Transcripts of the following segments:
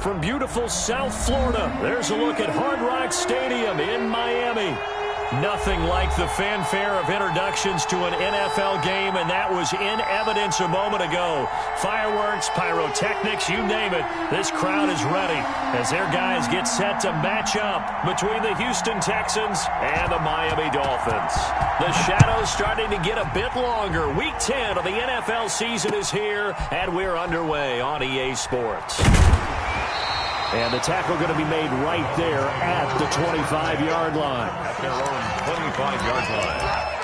From beautiful South Florida, there's a look at Hard Rock Stadium in Miami. Nothing like the fanfare of introductions to an NFL game, and that was in evidence a moment ago. Fireworks, pyrotechnics, you name it. This crowd is ready as their guys get set to match up between the Houston Texans and the Miami Dolphins. The shadow's starting to get a bit longer. Week 10 of the NFL season is here, and we're underway on EA Sports. And the tackle going to be made right there at the 25-yard line. At their own 25-yard line.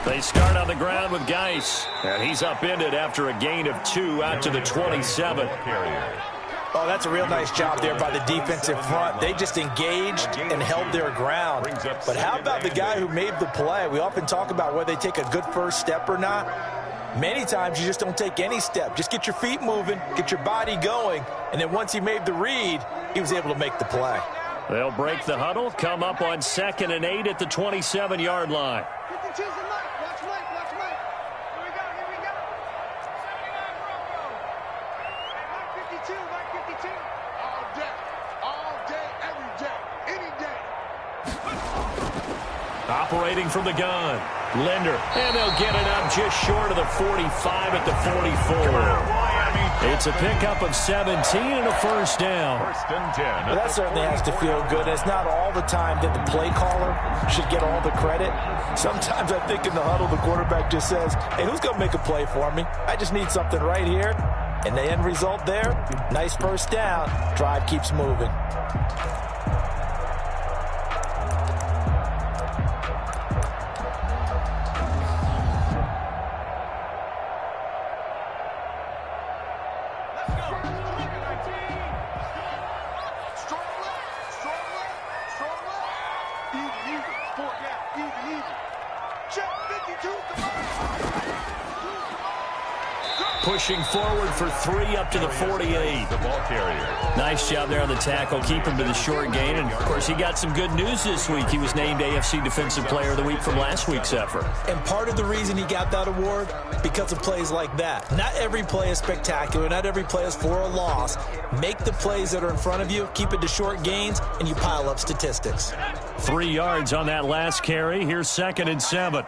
They start on the ground with Geis, and he's upended after a gain of 2 out to the 27. Oh, that's a real nice job there by the defensive front. They just engaged and held their ground. But how about the guy who made the play? We often talk about whether they take a good first step or not. Many times you just don't take any step. Just get your feet moving, get your body going, and then once he made the read, he was able to make the play. They'll break the huddle, come up on 2nd and 8 at the 27-yard line. Operating from the gun, Linder, and they'll get it up just short of the 45 at the 44. It's a pickup of 17 and a first down. First and 10. Well, that certainly has to feel good. It's not all the time that the play caller should get all the credit. Sometimes I think in the huddle, the quarterback just says, hey, who's going to make a play for me? I just need something right here. And the end result there, nice first down. Drive keeps moving. Pushing forward for 3 up to the 48. The ball carrier. Nice job there on the tackle. Keep him to the short gain. And, of course, he got some good news this week. He was named AFC Defensive Player of the Week from last week's effort. And part of the reason he got that award, because of plays like that. Not every play is spectacular. Not every play is for a loss. Make the plays that are in front of you, keep it to short gains, and you pile up statistics. 3 yards on that last carry. Here's 2nd and 7.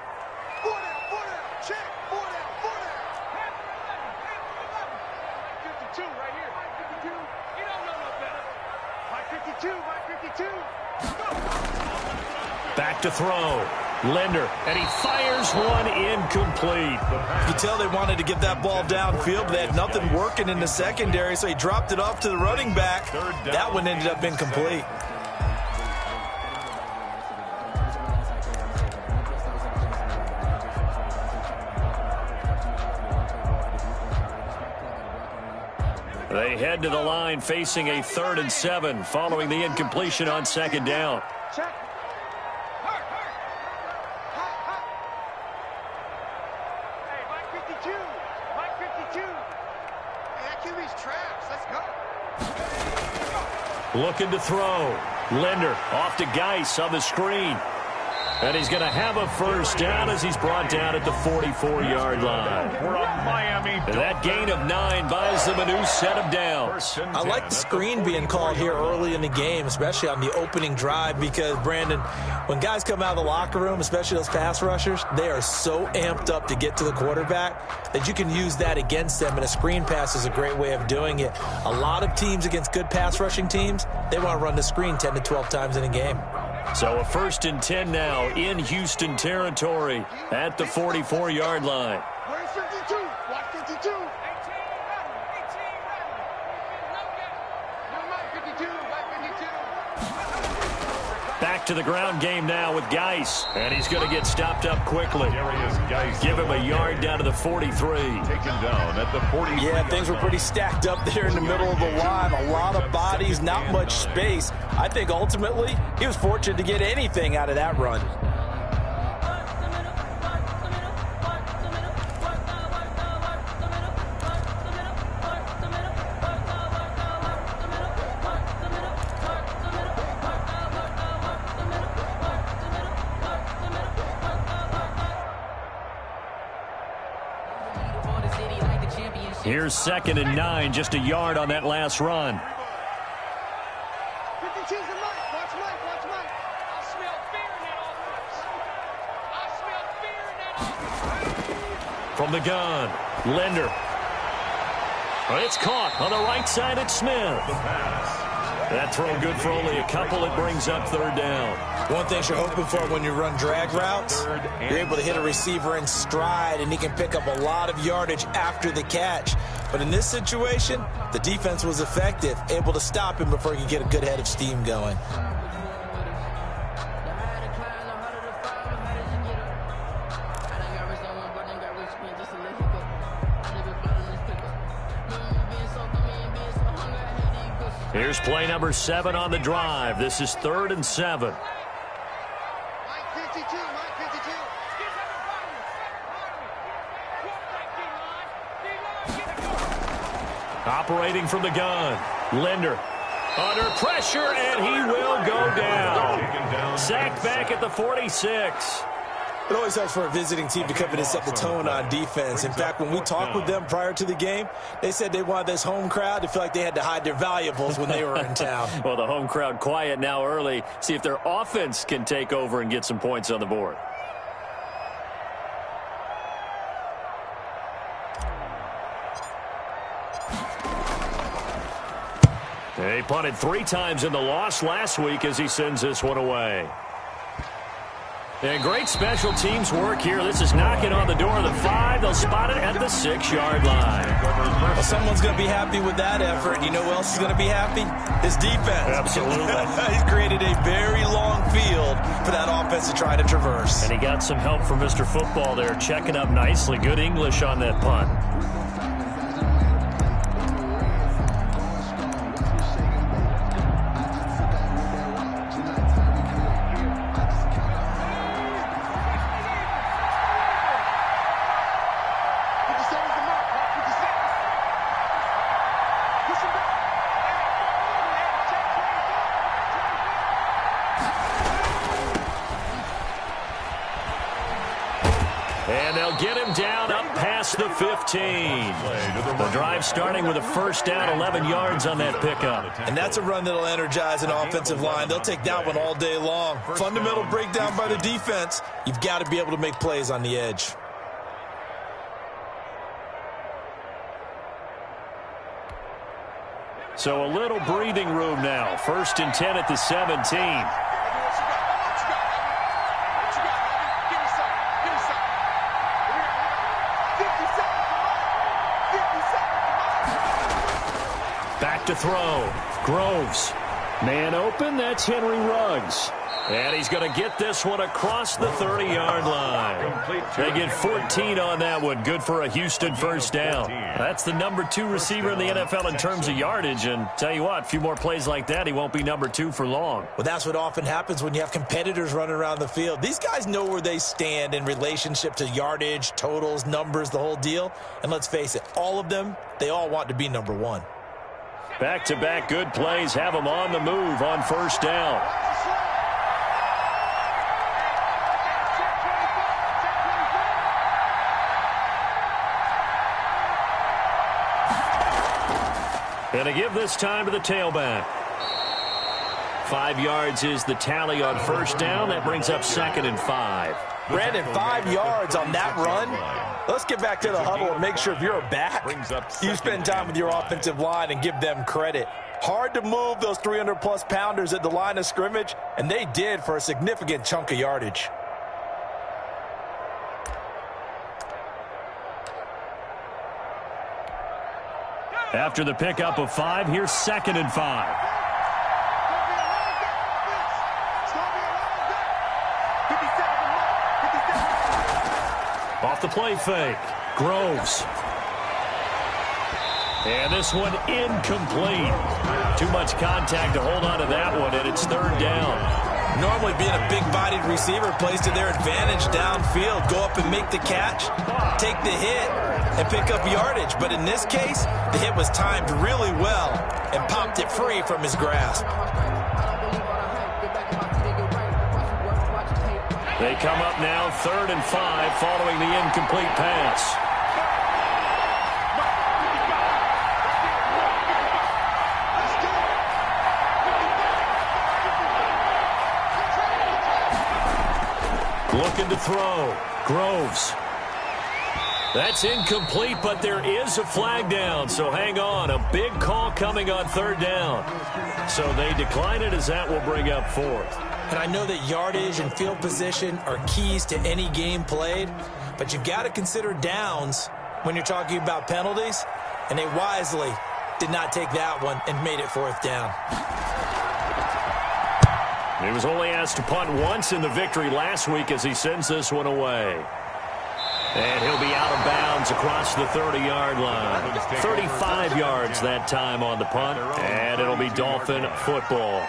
Back to throw. Linder, and he fires one incomplete. You could tell they wanted to get that ball downfield, but they had nothing working in the secondary, so he dropped it off to the running back. That one ended up incomplete. They head to the line facing a 3rd and 7 following the incompletion on 2nd down. Looking to throw. Linder off to Geis on the screen. And he's going to have a first down as he's brought down at the 44-yard line. For a Miami. That gain of 9 buys them a new set of downs. I like the screen being called here early in the game, especially on the opening drive, because, Brandon, when guys come out of the locker room, especially those pass rushers, they are so amped up to get to the quarterback that you can use that against them, and a screen pass is a great way of doing it. A lot of teams against good pass rushing teams, they want to run the screen 10 to 12 times in a game. So a 1st and 10 now in Houston territory at the 44-yard line. Where's 52? Watch 52. 18, 18. Never mind 52. Watch 52. Back to the ground game now with Geis. And he's going to get stopped up quickly. Here is Geis. Give him a yard down to the 43. Taken down at the 43. Yeah, things were pretty stacked up there in the middle of the line. A lot of bodies, not much space. I think ultimately he was fortunate to get anything out of that run. Here's 2nd and 9, just a yard on that last run. 52's a Mike. Watch Mike. Watch Mike. I smell fear in that offense. I smell fear in that offense. From the gun, Linder. It's caught on the right side at Smith. The pass. That throw good for only a couple. It brings up 3rd down. One thing you're hoping for when you run drag routes, you're able to hit a receiver in stride, and he can pick up a lot of yardage after the catch. But in this situation, the defense was effective, able to stop him before he could get a good head of steam going. Here's play number 7 on the drive. This is 3rd and 7. Mike 52. Mike 52. Operating from the gun, Linder. Under pressure, and he will go down. Sacked back at the 46. It always helps for a visiting team to come in and set the tone on defense. In fact, when we talked with them prior to the game, they said they wanted this home crowd to feel like they had to hide their valuables when they were in town. Well, the home crowd quiet now early. See if their offense can take over and get some points on the board. He punted 3 times in the loss last week as he sends this one away. And great special teams work here. This is knocking on the door of the 5. They'll spot it at the 6-yard line. Well, someone's going to be happy with that effort. You know who else is going to be happy? His defense. Absolutely. He's created a very long field for that offense to try to traverse. And he got some help from Mr. Football there, checking up nicely. Good English on that punt. And they'll get him down up past the 15. The drive starting with a 1st down, 11 yards on that pickup. And that's a run that'll energize an offensive line. They'll take that one all day long. Fundamental breakdown by the defense. You've got to be able to make plays on the edge. So a little breathing room now. 1st and 10 at the 17. Back to throw. Groves. Man open. That's Henry Ruggs. And he's going to get this one across the 30-yard line. They get 14 on that one. Good for a Houston 1st down. That's the number 2 receiver in the NFL in terms of yardage. And tell you what, a few more plays like that, he won't be number 2 for long. Well, that's what often happens when you have competitors running around the field. These guys know where they stand in relationship to yardage, totals, numbers, the whole deal. And let's face it, all of them, they all want to be number 1. Back-to-back good plays have them on the move on 1st down. And to give this time to the tailback. 5 yards is the tally on 1st down. That brings up 2nd and 5. Brandon, 5 yards on that run. Let's get back to the huddle and make sure if you're a back, you spend time with your offensive line and give them credit. Hard to move those 300-plus pounders at the line of scrimmage, and they did for a significant chunk of yardage. After the pickup of 5, here's 2nd and 5. the play fake. Groves. And this one incomplete. Too much contact to hold on to that one, and it's third down. Normally being a big-bodied receiver plays to their advantage downfield. Go up and make the catch, take the hit, and pick up yardage. But in this case, the hit was timed really well and popped it free from his grasp. They come up now 3rd and 5 following the incomplete pass. Looking to throw. Groves. That's incomplete, but there is a flag down, so hang on. A big call coming on 3rd down. So they decline it as that will bring up 4th. And I know that yardage and field position are keys to any game played, but you've got to consider downs when you're talking about penalties, and they wisely did not take that one and made it 4th down. He was only asked to punt once in the victory last week as he sends this one away. And he'll be out of bounds across the 30-yard line. 35 yards that time on the punt, and it'll be Dolphin football.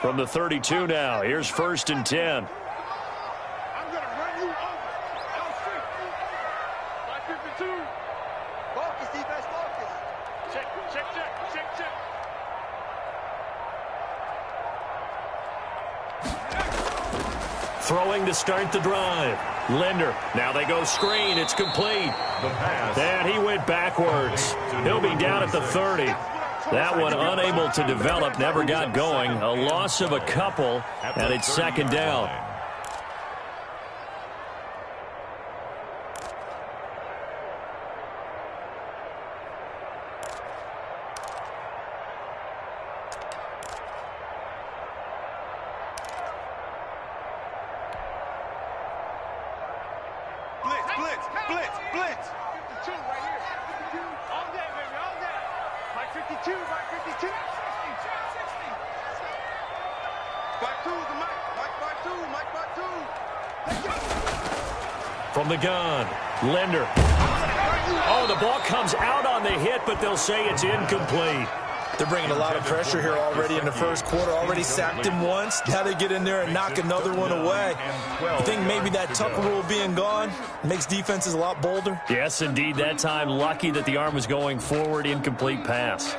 From the 32 now, here's 1st and 10. I'm going to run you over. L6. 552. Focus, defense, focus. Check, check, check, check, check. Throwing to start the drive. Linder. Now they go screen. It's complete. And he went backwards. He'll be down at the 30. That one unable to develop, never got going. A loss of a couple, and it's 2nd down. Blitz, blitz, blitz, blitz. 52 right here. 52. All day, baby, all day. 552, 552. 60, 60. 52 is the mic. Mike 52, Mike 52. Let's go. From the gun, Linder. Oh, the ball comes out on the hit, but they'll say it's incomplete. They're bringing a lot of pressure here already in the first quarter. Already sacked him once. Now they get in there and knock another one away. I think maybe that Tucker rule being gone makes defenses a lot bolder. Yes, indeed. That time, lucky that the arm was going forward. Incomplete pass.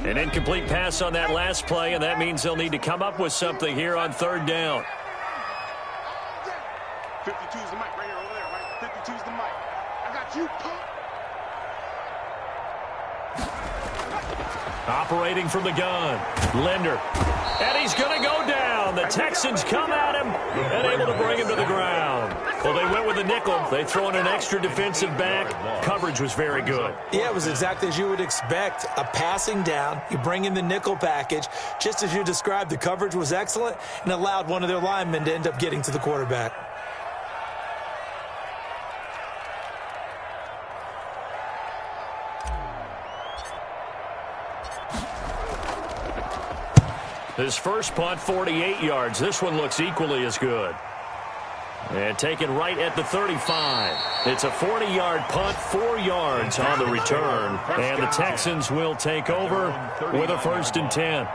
An incomplete pass on that last play, and that means they'll need to come up with something here on 3rd down. 52 is the mic right here over there, right? 52 is the mic. I got you, punk. Operating from the gun, Linder. And he's going to go down. The Texans come at him and able to bring him to the ground. Well, they went with a nickel. They throw in an extra defensive back. Coverage was very good. Yeah, it was exactly as you would expect. A passing down. You bring in the nickel package. Just as you described, the coverage was excellent and allowed one of their linemen to end up getting to the quarterback. His first punt, 48 yards. This one looks equally as good. And taken right at the 35. It's a 40-yard punt, 4 yards on the return. And the Texans will take over with a 1st and 10.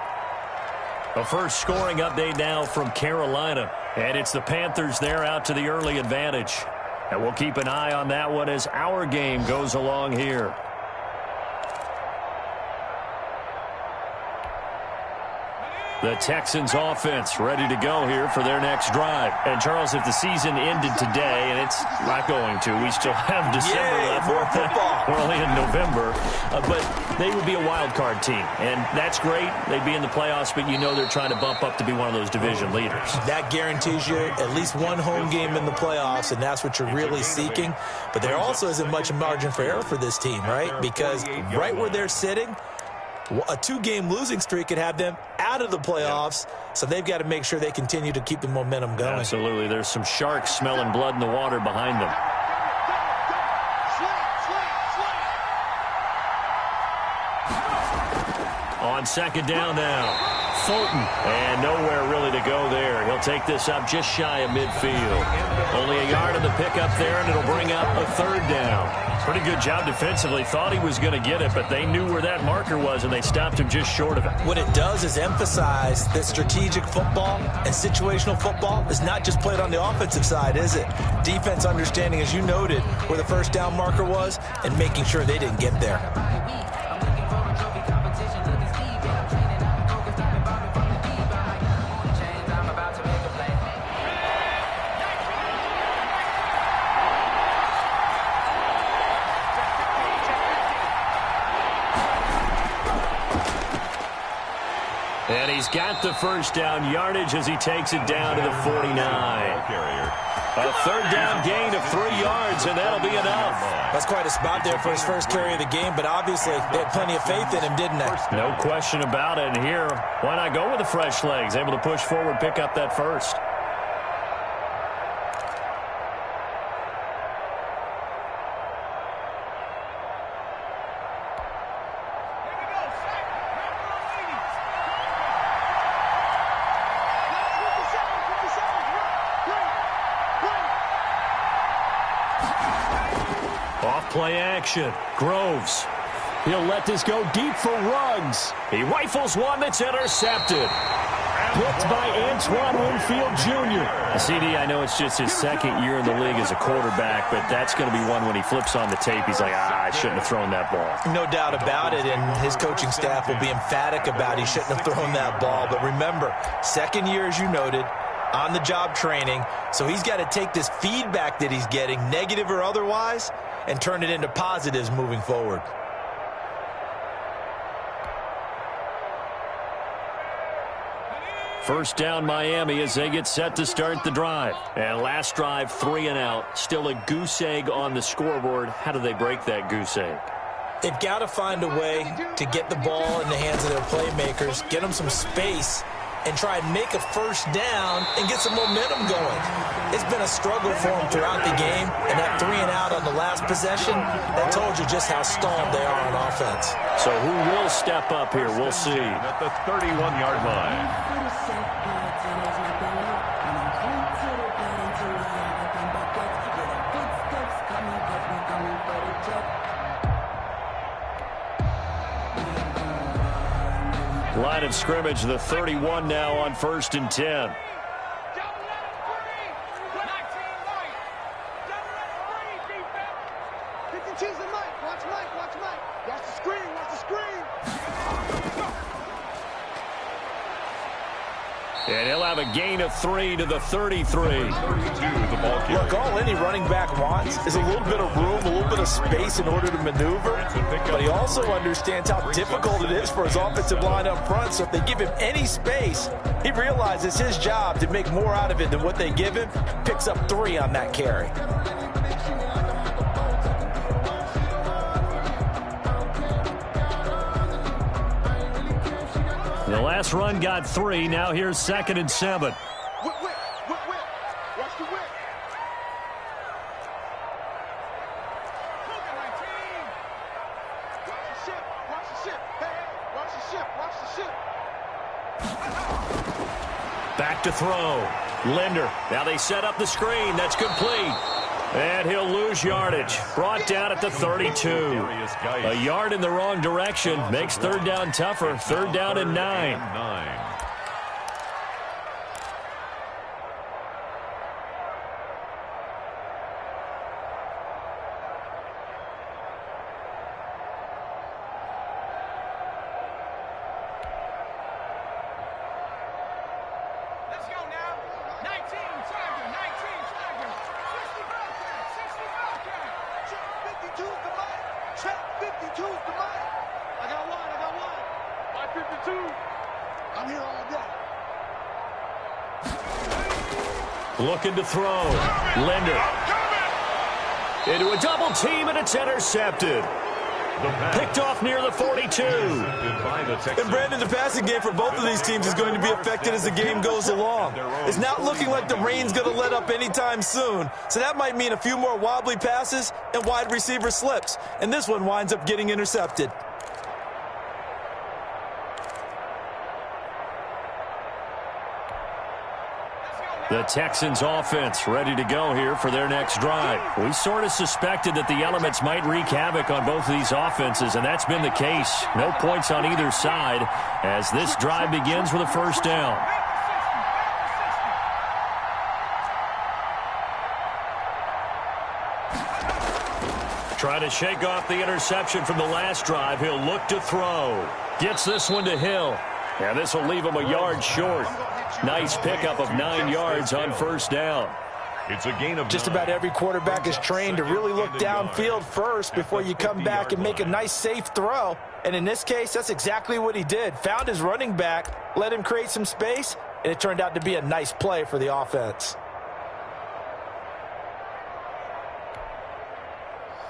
A first scoring update now from Carolina. And it's the Panthers there out to the early advantage. And we'll keep an eye on that one as our game goes along here. The Texans offense ready to go here for their next drive. And, Charles, if the season ended today, and it's not going to, we still have December left. More football. We're only in November. But they would be a wild card team. And that's great. They'd be in the playoffs, but you know they're trying to bump up to be one of those division leaders. That guarantees you at least one home game in the playoffs, and that's what you're really seeking. But there also isn't much margin for error for this team, right? Because right where they're sitting, a 2-game losing streak could have them out of the playoffs, so they've got to make sure they continue to keep the momentum going. Absolutely. There's some sharks smelling blood in the water behind them. On second down now. Fulton, and nowhere really to go there. He'll take this up just shy of midfield. Only a yard of the pickup there, and it'll bring up a third down. Pretty good job defensively. Thought he was going to get it, but they knew where that marker was, and they stopped him just short of it. What it does is emphasize that strategic football and situational football is not just played on the offensive side, is it? Defense understanding, as you noted, where the first down marker was and making sure they didn't get there. And he's got the first down yardage as he takes it down to the 49. A third down gain of 3 yards, and that'll be enough. That's quite a spot there for his first carry of the game, but obviously they had plenty of faith in him, didn't they? No question about it. And here, why not go with the fresh legs? Able to push forward, pick up that first. Play action. Groves. He'll let this go deep for Ruggs. He rifles one that's intercepted. Picked by Antoine Winfield Jr. CD, I know it's just his second year in the league as a quarterback, but that's going to be one when he flips on the tape. He's like, I shouldn't have thrown that ball. No doubt about it, and his coaching staff will be emphatic about he shouldn't have thrown that ball. But remember, second year, as you noted, on-the-job training, so he's got to take this feedback that he's getting, negative or otherwise, and turn it into positives moving forward. First down Miami as they get set to start the drive. And last drive, 3 and out. Still a goose egg on the scoreboard. How do they break that goose egg? They've got to find a way to get the ball in the hands of their playmakers, get them some space, and try and make a first down and get some momentum going. It's been a struggle for them throughout the game, and that 3 and out on the last possession, that told you just how stalled they are on offense. So who will step up here? We'll see. At the 31-yard line. Line of scrimmage, the 31 now on 1st and 10. And he'll have a gain of 3 to the 33. Look, all any running back wants is a little bit of room, a little bit of space in order to maneuver. But he also understands how difficult it is for his offensive line up front. So if they give him any space, he realizes his job to make more out of it than what they give him. Picks up 3 on that carry. The last run got 3. Now here's 2nd and 7. Whip. Watch the whip. Watch the ship. Hey, watch the ship. Back to throw. Linder. Now they set up the screen. That's complete. And he'll lose yardage. Brought down at the 32. A yard in the wrong direction. Makes 3rd down tougher. 3rd down and 9. 52. I'm here all day. Looking to throw. Linder. Into a double team, and it's intercepted. Picked off near the 42. And Brandon, the passing game for both of these teams is going to be affected as the game goes along. It's not looking like the rain's going to let up anytime soon, so that might mean a few more wobbly passes and wide receiver slips, and this one winds up getting intercepted. The Texans offense ready to go here for their next drive. We sort of suspected that the elements might wreak havoc on both of these offenses, and that's been the case. No points on either side as this drive begins with a first down. Trying to shake off the interception from the last drive. He'll look to throw. Gets this one to Hill. And this will leave him a yard short. Nice pickup of 9 yards on first down. It's a gain of Just about every quarterback is trained to really look downfield first before you come back and make a nice, safe throw. And in this case, that's exactly what he did. Found his running back, let him create some space, and it turned out to be a nice play for the offense.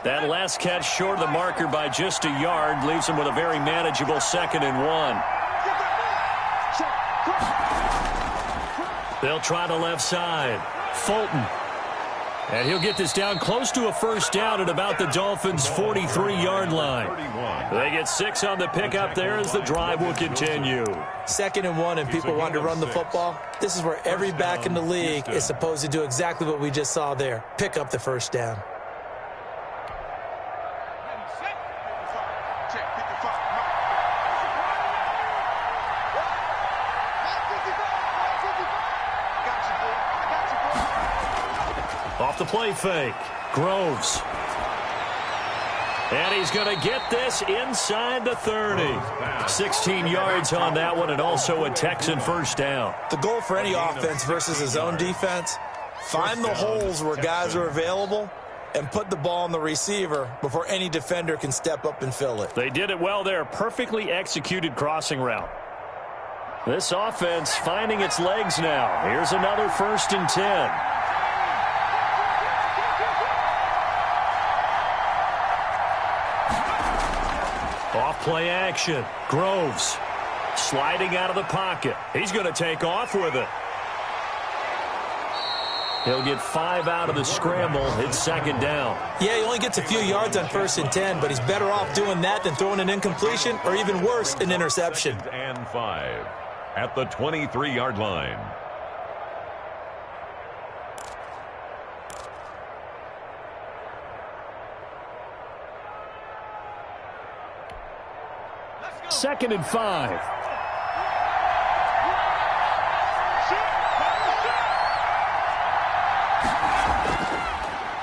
That last catch short of the marker by just a yard leaves him with a very manageable 2nd and 1. They'll try the left side. Fulton. And he'll get this down close to a first down at about the Dolphins' 43-yard line. They get 6 on the pickup there as the drive will continue. 2nd and 1 and people want to run the football. This is where every back in the league is supposed to do exactly what we just saw there. Pick up the first down. Off the play fake. Groves. And he's going to get this inside the 30. 16 yards on that one, and also a Texan first down. The goal for any offense versus his own defense, find the holes where guys are available and put the ball on the receiver before any defender can step up and fill it. They did it well there. Perfectly executed crossing route. This offense finding its legs now. Here's another 1st and 10. Off-play action. Groves sliding out of the pocket. He's going to take off with it. He'll get 5 out of the scramble. It's 2nd down. Yeah, he only gets a few yards on 1st and 10, but he's better off doing that than throwing an incompletion or even worse, an interception. 2nd and 5 at the 23-yard line. Second and 5.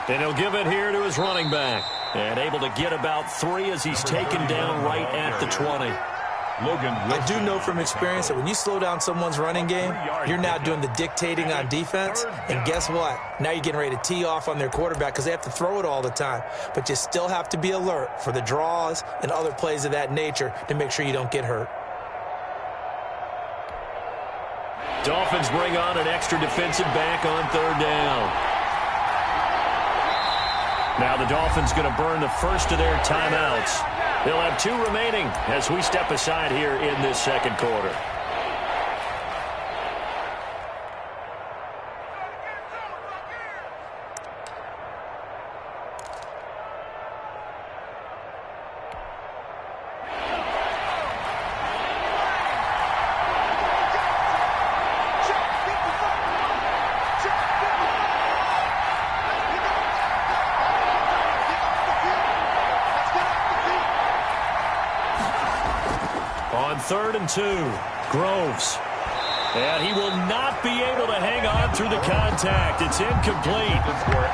And he'll give it here to his running back. And able to get about 3 as he's taken down right at the 20. I do know from experience that when you slow down someone's running game, you're now doing the dictating on defense. And guess what? Now you're getting ready to tee off on their quarterback because they have to throw it all the time. But you still have to be alert for the draws and other plays of that nature to make sure you don't get hurt. Dolphins bring on an extra defensive back on 3rd down. Now the Dolphins going to burn the first of their timeouts. They'll have 2 remaining as we step aside here in this 2nd quarter. On 3rd and 2, Groves. And he will not be able to hang on through the contact. It's incomplete.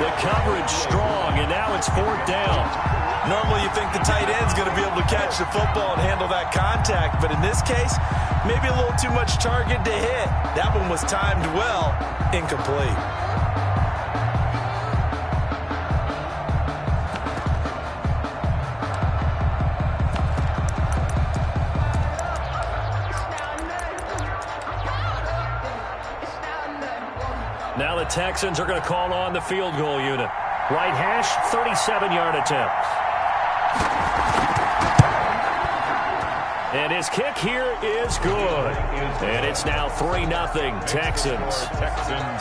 The coverage strong, and now it's 4th down. Normally you think the tight end's going to be able to catch the football and handle that contact, but in this case, maybe a little too much target to hit. That one was timed well, incomplete. Now the Texans are going to call on the field goal unit. Right hash, 37-yard attempt. And his kick here is good. And it's now 3-0 Texans.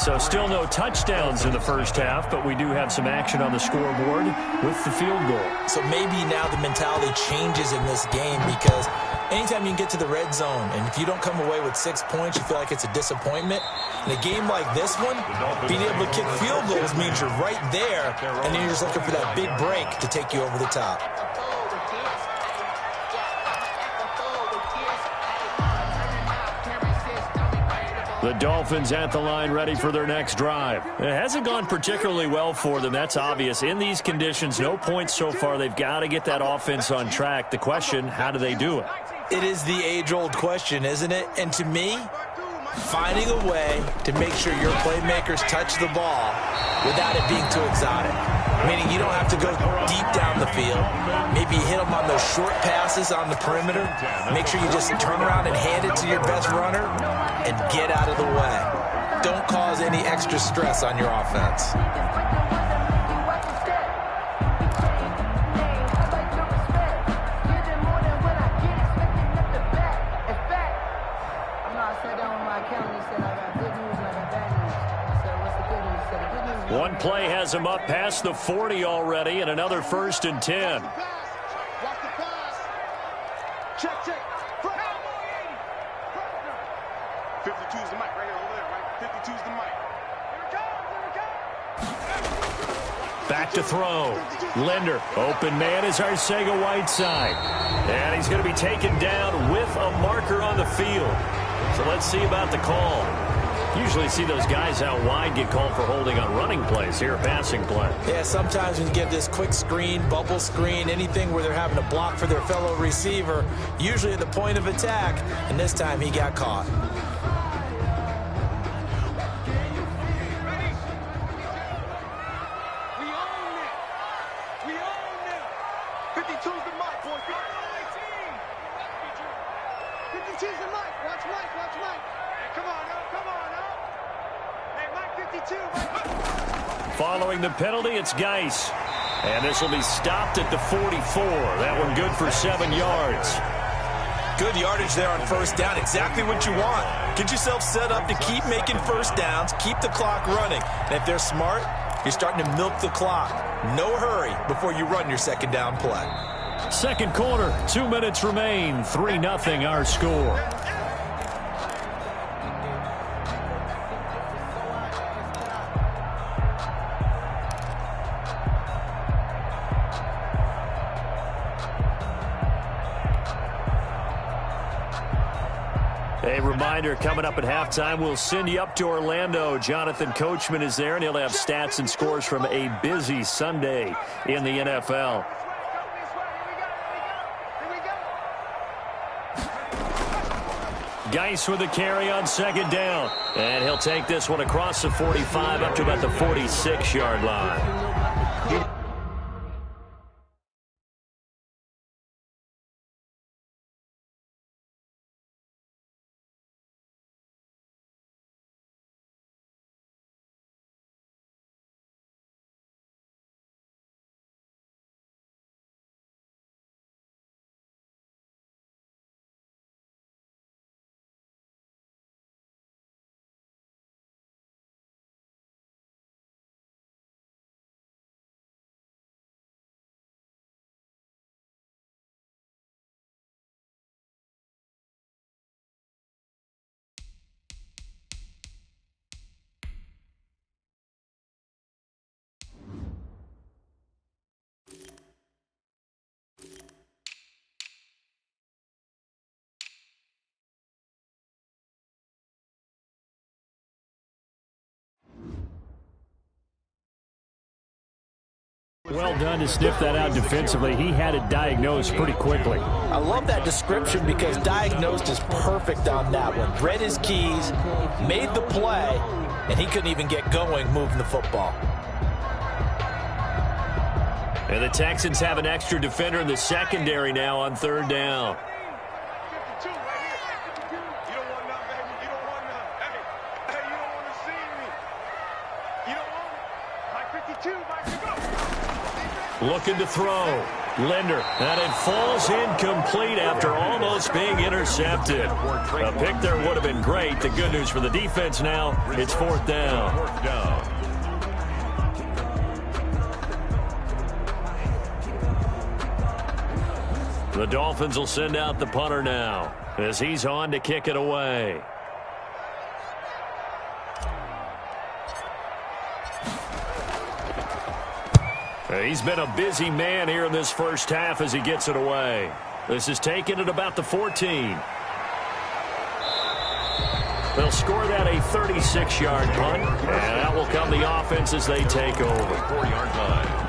So still no touchdowns in the first half, but we do have some action on the scoreboard with the field goal. So maybe now the mentality changes in this game because anytime you can get to the red zone, and if you don't come away with 6 points, you feel like it's a disappointment. In a game like this one, being able to kick field goals means you're right there, and then you're just looking for that big break to take you over the top. The Dolphins at the line ready for their next drive. It hasn't gone particularly well for them. That's obvious. In these conditions, no points so far. They've got to get that offense on track. The question, how do they do it? It is the age-old question, isn't it? And to me, finding a way to make sure your playmakers touch the ball without it being too exotic. Meaning you don't have to go deep down the field. Maybe hit them on those short passes on the perimeter. Make sure you just turn around and hand it to your best runner and get out of the way. Don't cause any extra stress on your offense. One play has him up past the 40 already, and another 1st and 10. Watch the pass. Check, check. 52 is the mic right here over there, right? 52 is the mic. Here it comes. Back to throw. Linder, open man is Arcega-Whiteside. And he's going to be taken down with a marker on the field. So let's see about the call. Usually see those guys out wide get called for holding on running plays. Here, passing play. Yeah, sometimes when you get this quick screen, bubble screen, anything where they're having to block for their fellow receiver, usually at the point of attack, and this time he got caught. We own it. We own it. 52's the mic, boys. 52's the mic. Watch Mike, watch Mike. Hey, come on, now, come on, now. Hey, Mike 52, Mike. Following the penalty, it's Geis. And this will be stopped at the 44. That one good for 7 yards. Good yardage there on 1st down. Exactly what you want. Get yourself set up to keep making 1st downs, keep the clock running. And if they're smart, you're starting to milk the clock. No hurry before you run your 2nd down play. Second quarter, 2 minutes remain. 3-0 our score. A reminder, coming up at halftime, we'll send you up to Orlando. Jonathan Coachman is there, and he'll have stats and scores from a busy Sunday in the NFL. Geis with a carry on 2nd down. And he'll take this one across the 45 up to about the 46-yard line. Well done to sniff that out defensively. He had it diagnosed pretty quickly. I love that description because diagnosed is perfect on that one. Read his keys, made the play, and he couldn't even get going moving the football. And the Texans have an extra defender in the secondary now on 3rd down. 52 right here. 52. You don't want none, baby. You don't want none. Hey, you don't want to see me. Looking to throw. Linder, and it falls incomplete after almost being intercepted. A pick there would have been great. The good news for the defense now, it's fourth down. The Dolphins will send out the punter now as he's on to kick it away. He's been a busy man here in this first half as he gets it away. This is taken at about the 14. They'll score that a 36-yard punt, and that will come the offense as they take over. 4-yard line.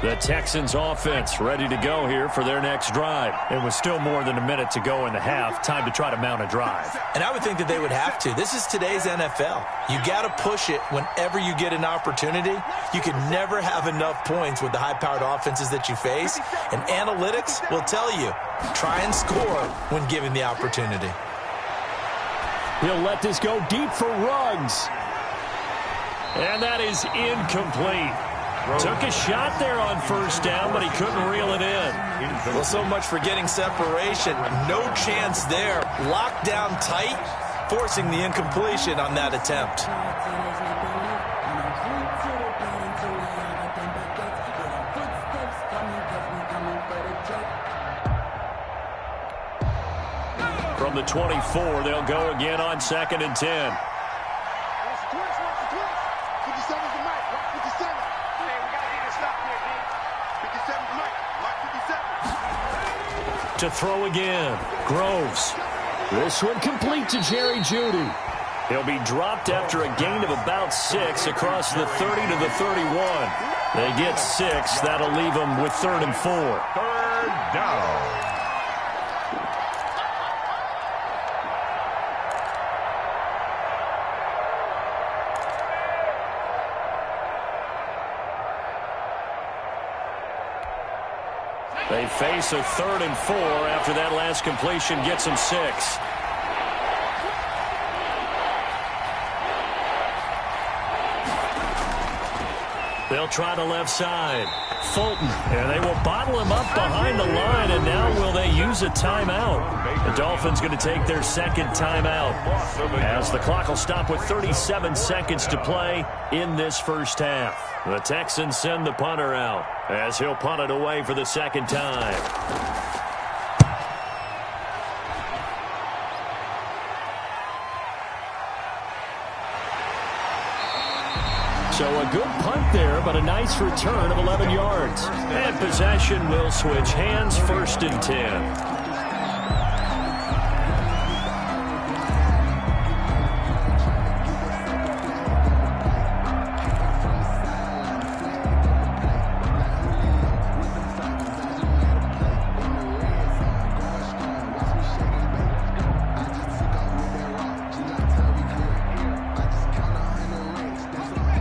The Texans offense ready to go here for their next drive. It was still more than a minute to go in the half. Time to try to mount a drive. And I would think that they would have to. This is today's NFL. You got to push it whenever you get an opportunity. You can never have enough points with the high-powered offenses that you face. And analytics will tell you, try and score when given the opportunity. He'll let this go deep for Ruggs. And that is incomplete. Took a shot there on first down, but he couldn't reel it in. Well, so much for getting separation. No chance there. Locked down tight, forcing the incompletion on that attempt. From the 24, they'll go again on 2nd and 10. To throw again. Groves. This one complete to Jerry Jeudy. He'll be dropped after a gain of about 6 across the 30 to the 31. They get 6. That'll leave them with 3rd and 4. 3rd down. They face a 3rd and 4 after that last completion gets them 6. They'll try the left side. Fulton, and they will bottle him up behind the line, and now will they use a timeout? The Dolphins going to take their 2nd timeout as the clock will stop with 37 seconds to play in this first half. The Texans send the punter out as he'll punt it away for the 2nd time. So a good punt there, but a nice return of 11 yards. And possession will switch hands, 1st and 10.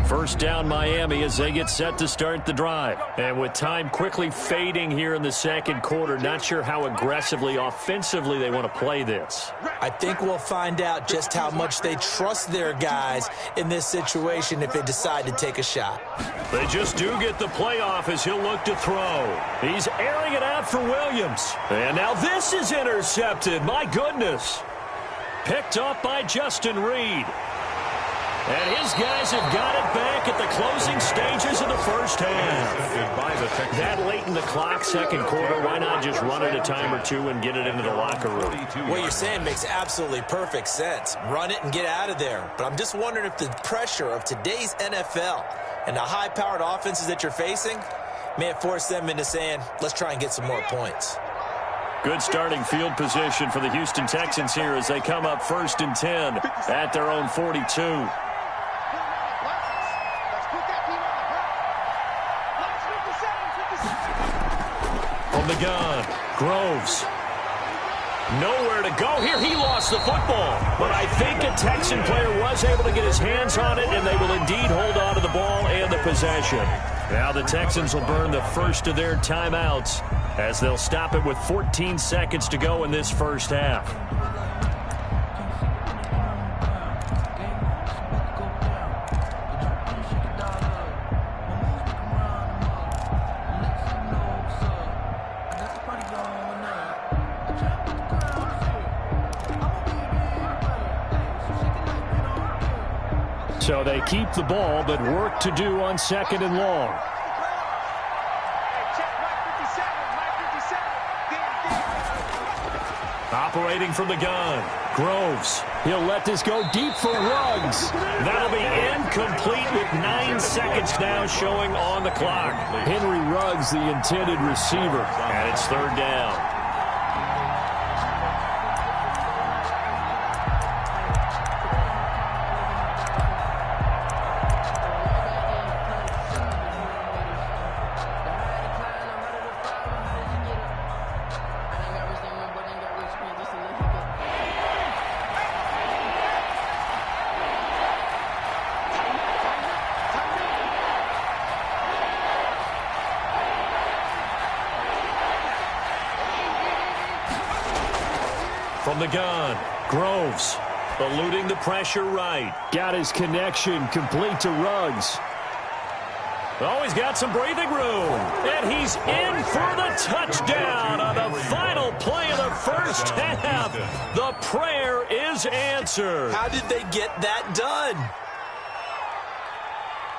First down Miami as they get set to start the drive. And with time quickly fading here in the 2nd quarter, not sure how aggressively, offensively they want to play this. I think we'll find out just how much they trust their guys in this situation if they decide to take a shot. They just do get the playoff as he'll look to throw. He's airing it out for Williams. And now this is intercepted. My goodness. Picked up by Justin Reed. And his guys have got it back at the closing stages of the first half. That late in the clock, 2nd quarter, why not just run it a time or two and get it into the locker room? What you're saying makes absolutely perfect sense. Run it and get out of there. But I'm just wondering if the pressure of today's NFL and the high-powered offenses that you're facing may have forced them into saying, let's try and get some more points. Good starting field position for the Houston Texans here as they come up 1st and 10 at their own 42. From the gun, Groves. Nowhere to go here. He lost the football. But I think a Texan player was able to get his hands on it, and they will indeed hold on to the ball and the possession. Now the Texans will burn the first of their timeouts as they'll stop it with 14 seconds to go in this first half. So they keep the ball, but work to do on second and long. Operating from the gun, Groves. He'll let this go deep for Ruggs. That'll be incomplete with 9 seconds now showing on the clock. Henry Ruggs, the intended receiver, and it's third down. From the gun, Groves, eluding the pressure right. Got his connection complete to Ruggs. Oh, he's got some breathing room. And he's in for the touchdown on the final play of the first half. The prayer is answered. How did they get that done?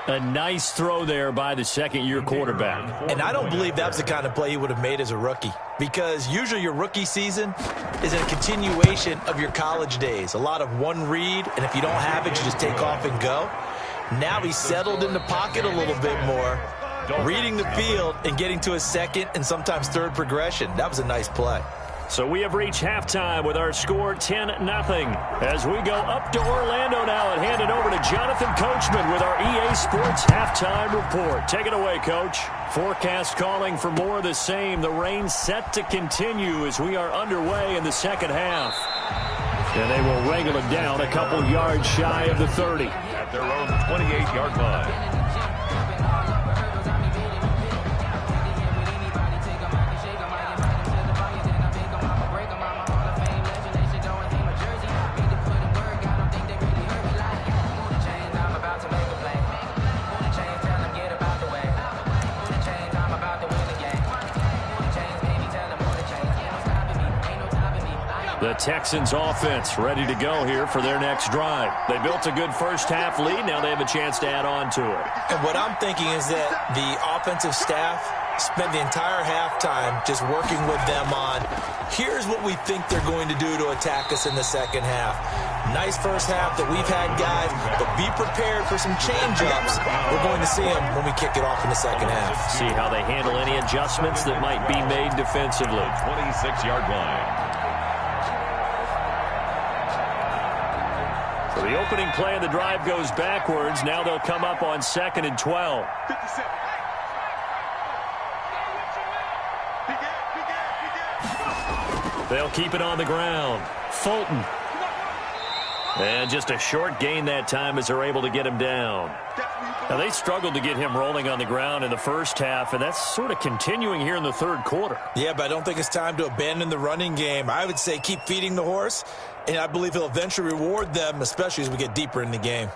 A nice throw there by the second-year quarterback. And I don't believe that was the kind of play he would have made as a rookie, because usually your rookie season is a continuation of your college days. A lot of one read, and if you don't have it, you just take off and go. Now he's settled in the pocket a little bit more, reading the field and getting to a second and sometimes third progression. That was a nice play. So we have reached halftime with our score 10-0. As we go up to Orlando now and hand it over to Jonathan Coachman with our EA Sports halftime report. Take it away, Coach. Forecast calling for more of the same. The rain set to continue as we are underway in the second half. And they will wrangle it down a couple yards shy of the 30. At their own 28-yard line. The Texans offense ready to go here for their next drive. They built a good first half lead. Now they have a chance to add on to it. And what I'm thinking is that the offensive staff spent the entire halftime just working with them on, here's what we think they're going to do to attack us in the second half. Nice first half that we've had, guys, but be prepared for some change-ups. We're going to see them when we kick it off in the second half. See how they handle any adjustments that might be made defensively. 26-yard line. So the opening play of the drive goes backwards. Now they'll come up on 2nd and 12. 57. They'll keep it on the ground. Fulton. And just a short gain that time as they're able to get him down. Now, they struggled to get him rolling on the ground in the first half, and that's sort of continuing here in the third quarter. Yeah, but I don't think it's time to abandon the running game. I would say keep feeding the horse, and I believe he'll eventually reward them, especially as we get deeper in the game.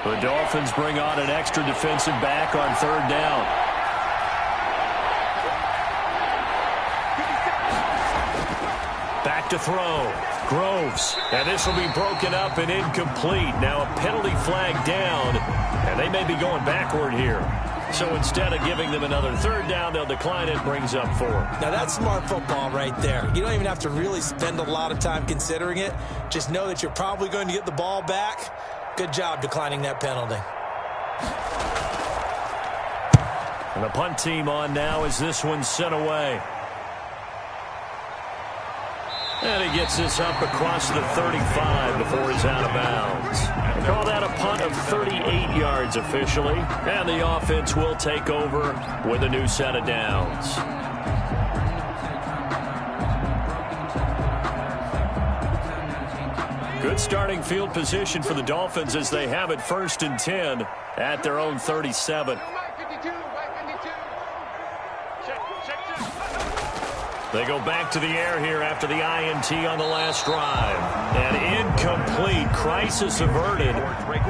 The Dolphins bring on an extra defensive back on third down. Back to throw. Groves. And this will be broken up and incomplete. Now a penalty flag down, and they may be going backward here. So instead of giving them another third down, they'll decline it, brings up 4. Now that's smart football right there. You don't even have to really spend a lot of time considering it. Just know that you're probably going to get the ball back. Good job declining that penalty. And the punt team on now as this one's sent away. And he gets this up across the 35 before he's out of bounds. Call that a punt of 38 yards officially, and the offense will take over with a new set of downs. Good starting field position for the Dolphins as they have it 1st and 10 at their own 37. They go back to the air here after the INT on the last drive. And incomplete. Crisis averted.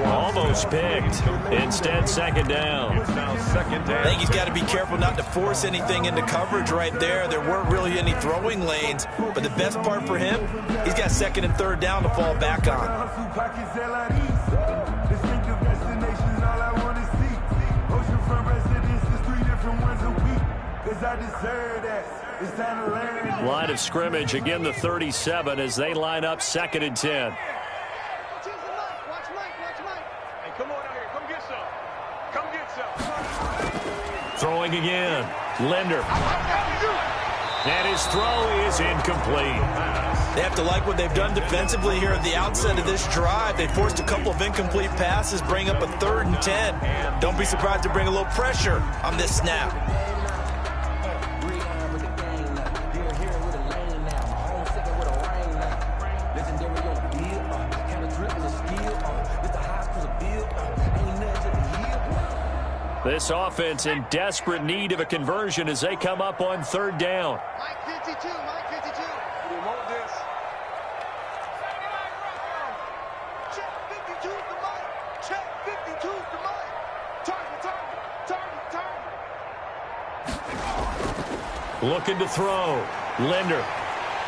Almost picked. Instead, 2nd down. I think he's got to be careful not to force anything into coverage right there. There weren't really any throwing lanes. But the best part for him, he's got 2nd and 3rd down to fall back on. Line of scrimmage, again the 37 as they line up 2nd and 10. Watch Mike. Hey, come on out here. Come get some. Come get some. Throwing again. Linder. And his throw is incomplete. They have to like what they've done defensively here at the outset of this drive. They forced a couple of incomplete passes, bring up a 3rd and 10. Don't be surprised to bring a little pressure on this snap. This offense in desperate need of a conversion as they come up on 3rd down. Mike 52. We want this. Check 52 to Mike. Check 52 to Mike. Target. Looking to throw. Linder.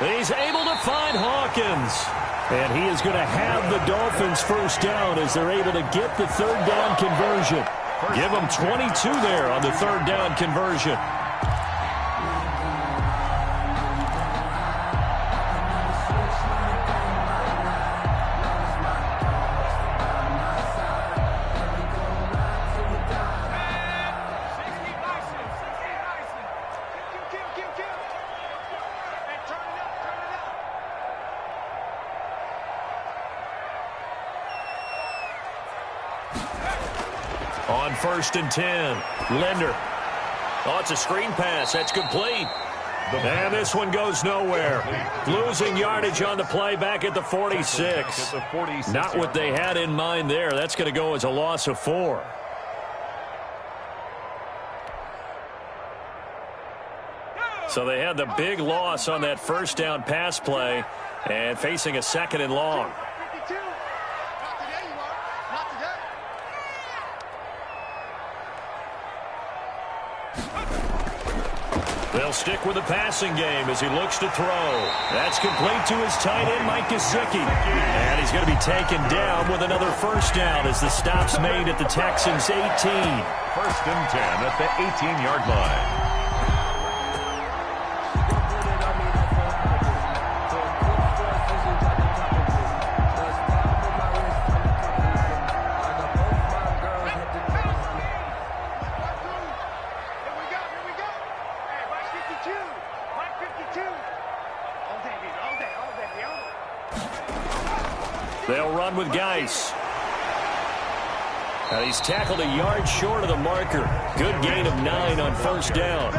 He's able to find Hawkins. And he is going to have the Dolphins 1st down as they're able to get the 3rd down conversion. Give them 22 there on the 3rd down conversion. On 1st and 10, Linder. Oh, it's a screen pass. That's complete. And this one goes nowhere. Losing yardage on the play back at the 46. Not what they had in mind there. That's going to go as a loss of 4. So they had the big loss on that 1st down pass play and facing a 2nd and long. 52. Not today, you are. Not today. They'll stick with the passing game as he looks to throw. That's complete to his tight end, Mike Gesicki. And he's going to be taken down with another 1st down as the stop's made at the Texans' 18. 1st and 10 at the 18-yard line. They'll run with Geis. And he's tackled a yard short of the marker. Good gain of 9 on 1st down.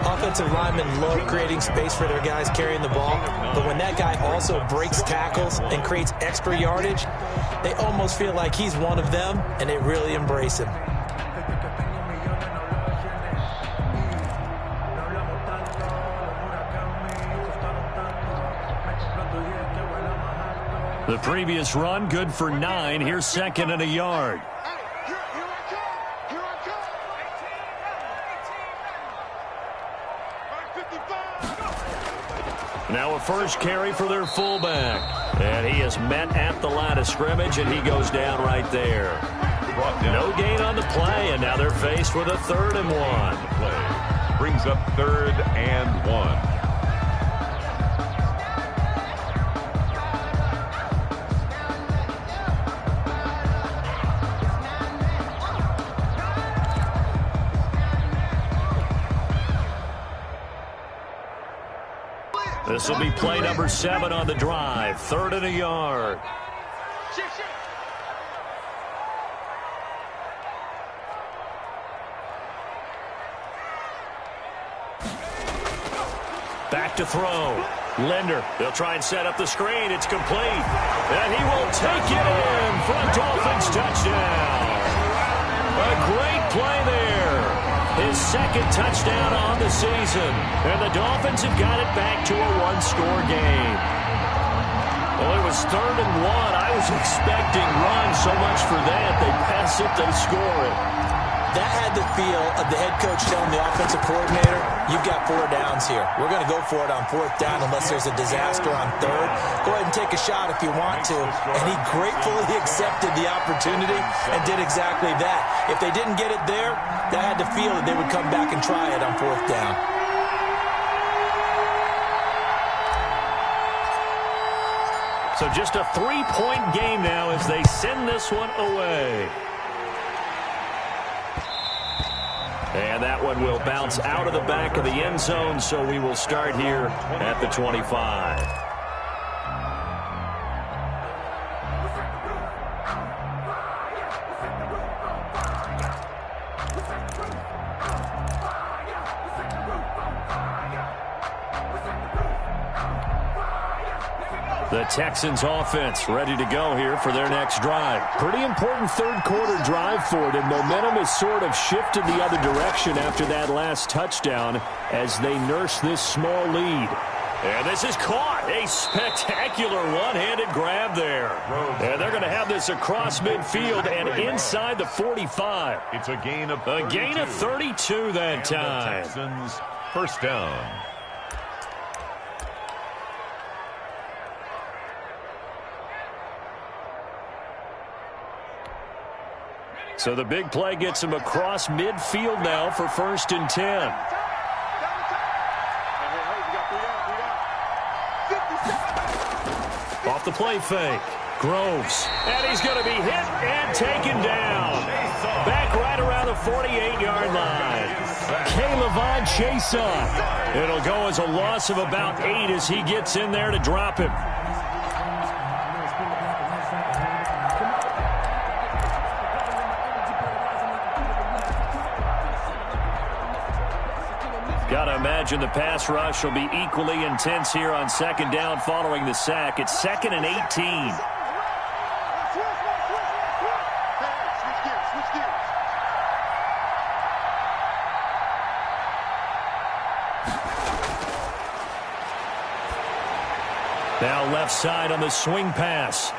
Offensive linemen love creating space for their guys carrying the ball, but when that guy also breaks tackles and creates extra yardage, they almost feel like he's one of them, and they really embrace him. The previous run, good for 9. Here's 2nd and a yard. Here I come. Now a 1st carry for their fullback. And he is met at the line of scrimmage, and he goes down right there. No gain on the play, and now they're faced with a 3rd and 1. Brings up 3rd and 1. This will be play number 7 on the drive. 3rd and a yard. Back to throw. Linder, they'll try and set up the screen. It's complete. And he will take it in for a Dolphins touchdown. A great play there. His second touchdown on the season. And the Dolphins have got it back to a one-score game. Well, it was 3rd and 1. I was expecting run so much for that. They pass it, they score it. That had the feel of the head coach telling the offensive coordinator, you've got 4 downs here. We're going to go for it on 4th down unless there's a disaster on 3rd. Go ahead and take a shot if you want to. And he gratefully accepted the opportunity and did exactly that. If they didn't get it there, that had the feel that they would come back and try it on 4th down. So just a 3-point game now as they send this one away. And that one will bounce out of the back of the end zone, so we will start here at the 25. The Texans offense ready to go here for their next drive. Pretty important third-quarter drive for it, and momentum has sort of shifted the other direction after that last touchdown as they nurse this small lead. And this is caught. A spectacular one-handed grab there. And they're going to have this across midfield and inside the 45. It's a gain of 32. A gain of 32 that time. The Texans, first down. So the big play gets him across midfield now for 1st and 10. Off the play fake. Groves. And he's going to be hit and taken down. Back right around the 48-yard line. K'Lavon Chaisson. It'll go as a loss of about 8 as he gets in there to drop him. Got to imagine the pass rush will be equally intense here on 2nd down following the sack. It's 2nd and 18. Now left side on the swing pass.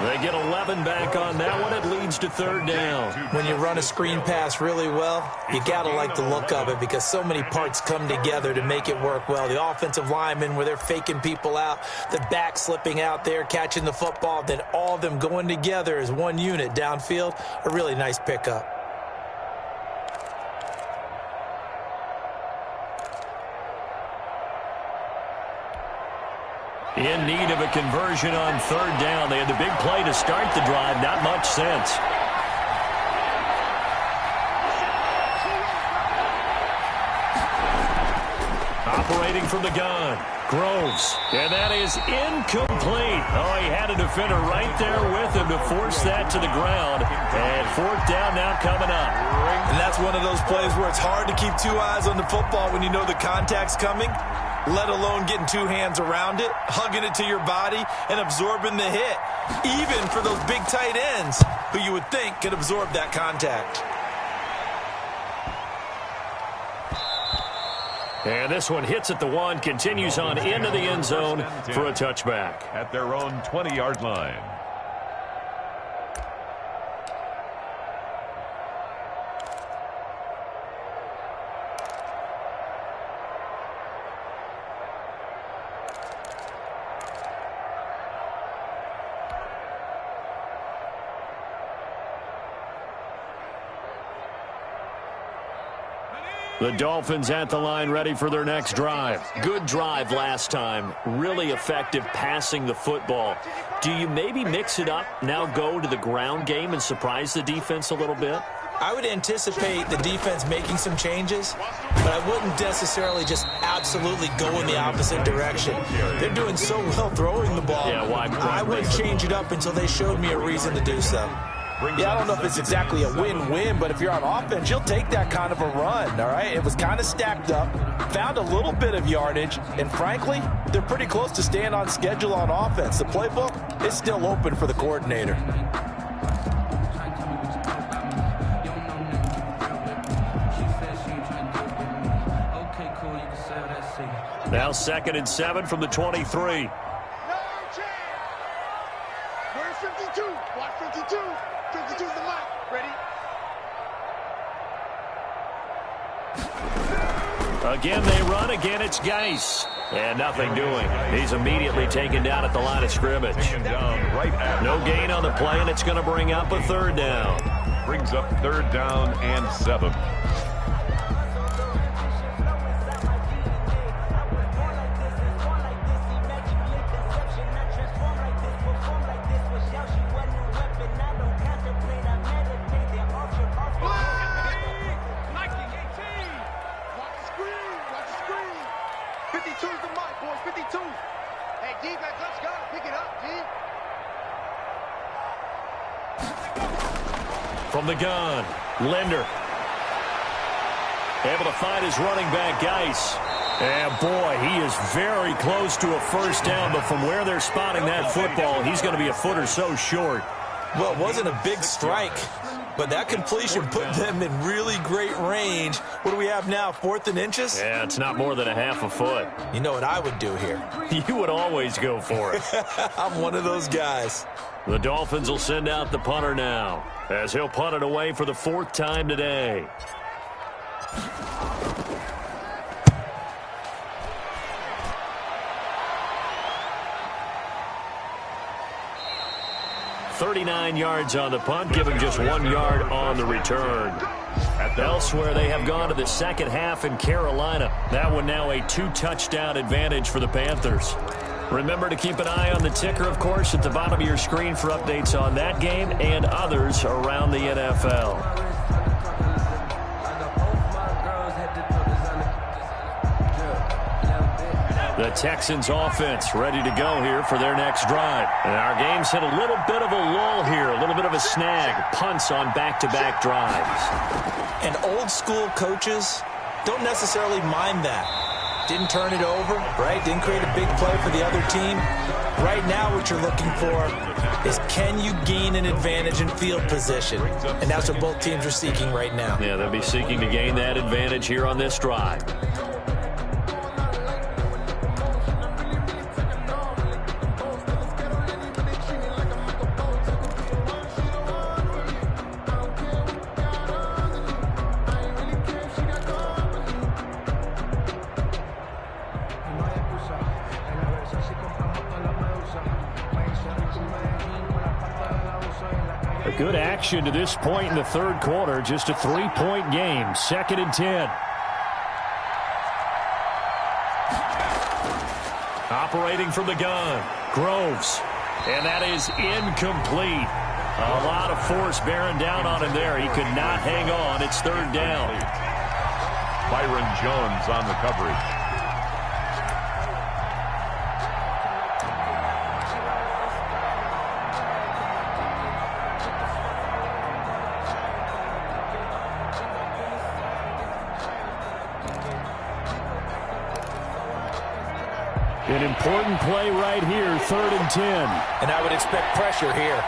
They get 11 back on that one. It leads to 3rd down. When you run a screen pass really well, you got to like the look of it because so many parts come together to make it work well. The offensive linemen where they're faking people out, the back slipping out there, catching the football, then all of them going together as one unit downfield. A really nice pickup. In need of a conversion on 3rd down. They had the big play to start the drive. Not much sense. Operating from the gun. Groves. And that is incomplete. Oh, he had a defender right there with him to force that to the ground. And 4th down now coming up. And that's one of those plays where it's hard to keep 2 eyes on the football when you know the contact's coming, let alone getting 2 hands around it, hugging it to your body, and absorbing the hit, even for those big tight ends who you would think could absorb that contact. And this one hits at the 1, continues on into the end zone for a touchback. At their own 20-yard line. The Dolphins at the line ready for their next drive. Good drive last time. Really effective passing the football. Do you maybe mix it up, now go to the ground game and surprise the defense a little bit? I would anticipate the defense making some changes, but I wouldn't necessarily just absolutely go in the opposite direction. They're doing so well throwing the ball. Yeah, why I wouldn't change it up until they showed me a reason to do so. Yeah, I don't know if it's exactly a win-win, but if you're on offense, you'll take that kind of a run, all right? It was kind of stacked up, found a little bit of yardage, and frankly, they're pretty close to staying on schedule on offense. The playbook is still open for the coordinator. Now 2nd and 7 from the 23. No chance. Where's 52? Watch 52. 52's the mic. Ready? Again, they run. Again, it's Geis. And nothing doing. He's immediately taken down at the line of scrimmage. No gain on the play, and it's going to bring up a 3rd down. Brings up 3rd down and 7. From the gun, Linder. Able to find his running back, Geis. And boy, he is very close to a 1st down, but from where they're spotting that football, he's going to be a foot or so short. Well, it wasn't a big strike, but that completion put them in really great range. What do we have now, 4th and inches? Yeah, it's not more than a half a foot. You know what I would do here? You would always go for it. I'm one of those guys. The Dolphins will send out the punter now, as he'll punt it away for the 4th time today. $39 yards on the punt, giving just 1 yard on the return. Elsewhere, they have gone to the 2nd half in Carolina. That one now a 2-touchdown advantage for the Panthers. Remember to keep an eye on the ticker, of course, at the bottom of your screen for updates on that game and others around the NFL. The Texans offense ready to go here for their next drive. And our game's hit a little bit of a lull here, a little bit of a snag. Punts on back-to-back drives. And old-school coaches don't necessarily mind that. Didn't turn it over, right? Didn't create a big play for the other team. Right now what you're looking for is, can you gain an advantage in field position? And that's what both teams are seeking right now. Yeah, they'll be seeking to gain that advantage here on this drive. Good action to this point in the 3rd quarter. Just a 3-point game. 2nd and 10. Operating from the gun, Groves. And that is incomplete. A lot of force bearing down on him there. He could not hang on. It's 3rd down. Byron Jones on the coverage. An important play right here, 3rd and 10. And I would expect pressure here.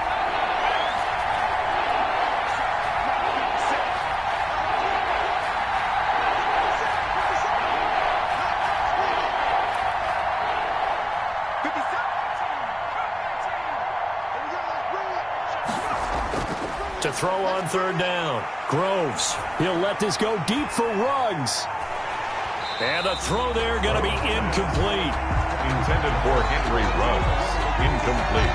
To throw on 3rd down, Groves. He'll let this go deep for Ruggs. And the throw there going to be incomplete. Intended for Henry Ruggs. Incomplete.